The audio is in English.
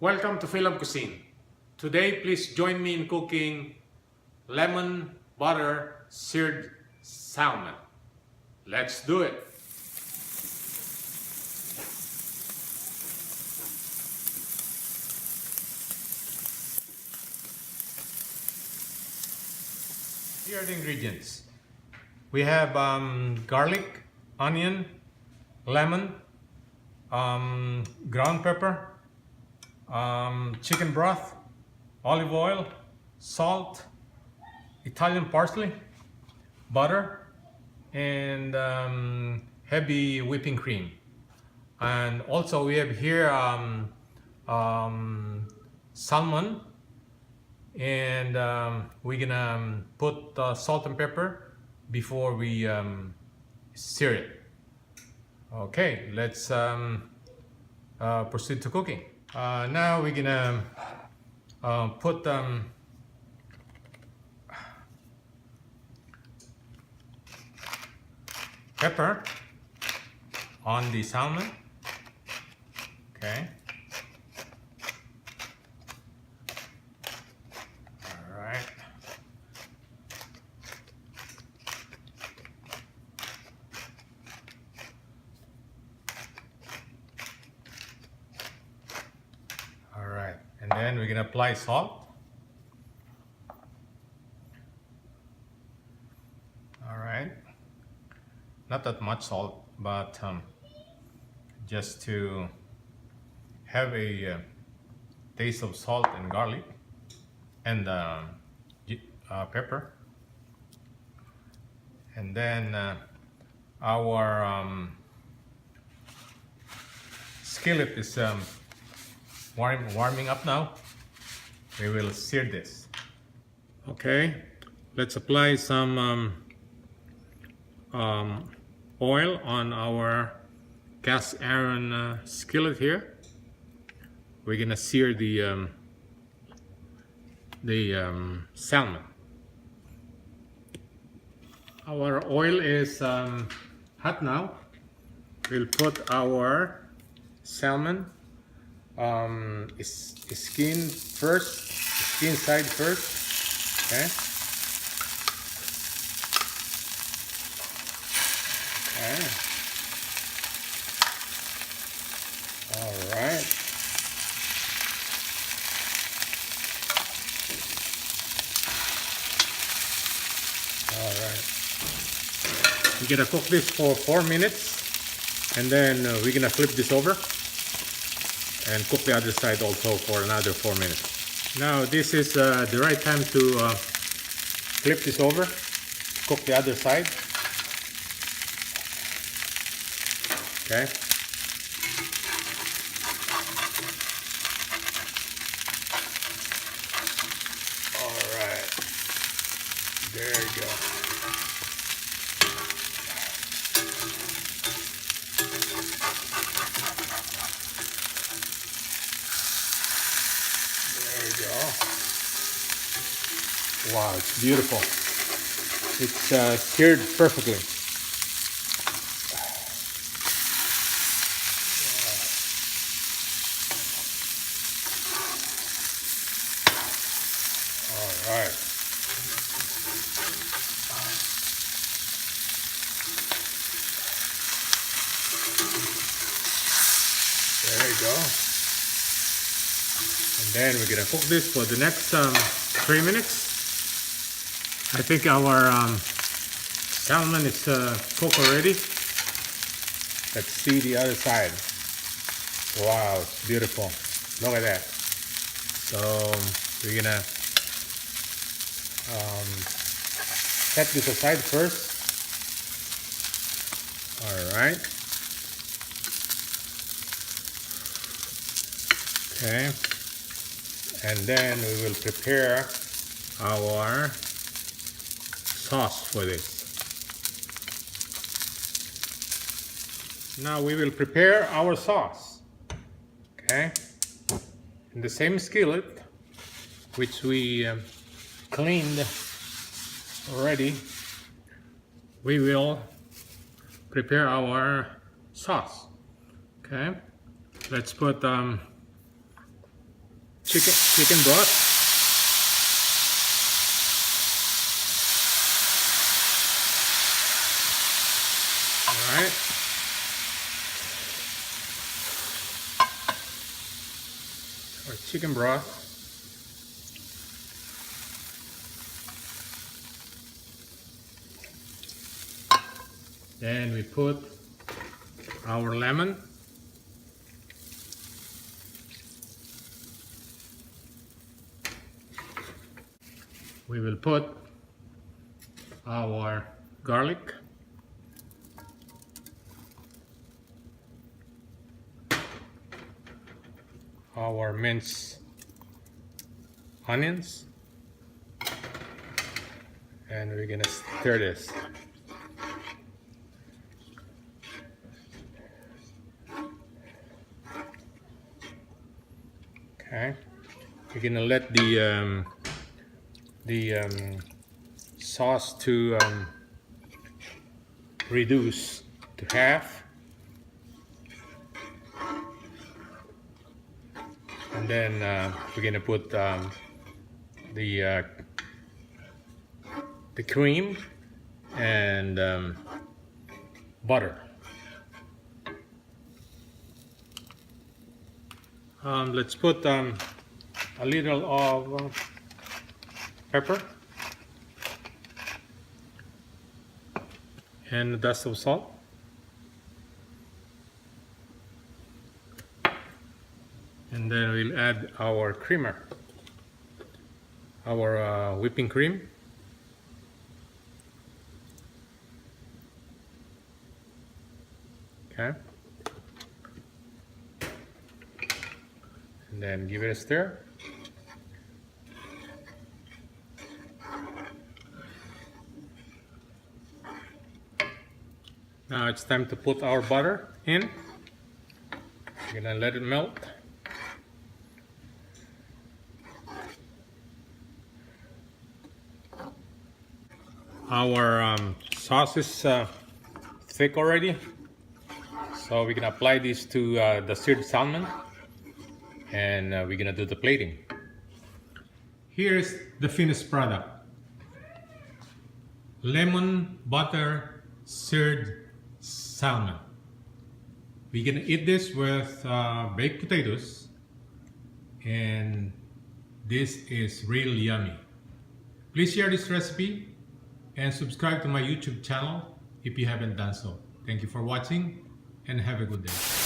Welcome to FILAM Cuisine. Today, please join me in cooking lemon butter seared salmon. Let's do it. Here are the ingredients. We have garlic, onion, lemon, ground pepper, chicken broth, olive oil, salt, Italian parsley, butter, and heavy whipping cream. And also we have here salmon, and we're gonna put salt and pepper before we sear it. Okay, let's proceed to cooking. Now we're gonna put pepper on the salmon. Okay. All right. All right, and then we're gonna apply salt. All right, not that much salt, but just to have a taste of salt and garlic and pepper. And then our skillet is warming up now. We will sear this. Okay, let's apply some oil on our cast iron skillet here. We're gonna sear the salmon. Our oil is hot now. We'll put our salmon skin side first. Okay. Okay. All right. All right. We're gonna cook this for 4 minutes, and then we're gonna flip this over and cook the other side also for another 4 minutes. Now this is the right time to flip this over, cook the other side. Okay. All right. There you go. There you go. Wow, it's beautiful. It's seared perfectly. All right. There you go. And then we're gonna cook this for the next 3 minutes. I think our salmon is cooked already. Let's see the other side. Wow, it's beautiful. Look at that. So we're gonna set this aside first. All right. Okay. And then we will prepare our sauce for this. Now we will prepare our sauce. Okay. In the same skillet, which we cleaned already, we will prepare our sauce. Okay, let's put chicken broth. All right. Our chicken broth. Then we put our lemon. We will put our garlic. Our minced onions. And we're gonna stir this. Okay, we're gonna let the sauce to reduce to half, and then we're gonna put the cream and butter. Let's put a little of pepper and a dust of salt. And then we'll add our creamer, our whipping cream. Okay. And then give it a stir. Now it's time to put our butter in. We're gonna let it melt. Our sauce is thick already, so we're gonna apply this to the seared salmon, and we're gonna do the plating. Here's the finished product: lemon butter seared salmon. We're gonna eat this with baked potatoes, and this is real yummy. Please share this recipe and subscribe to my YouTube channel if you haven't done so. Thank you for watching and have a good day.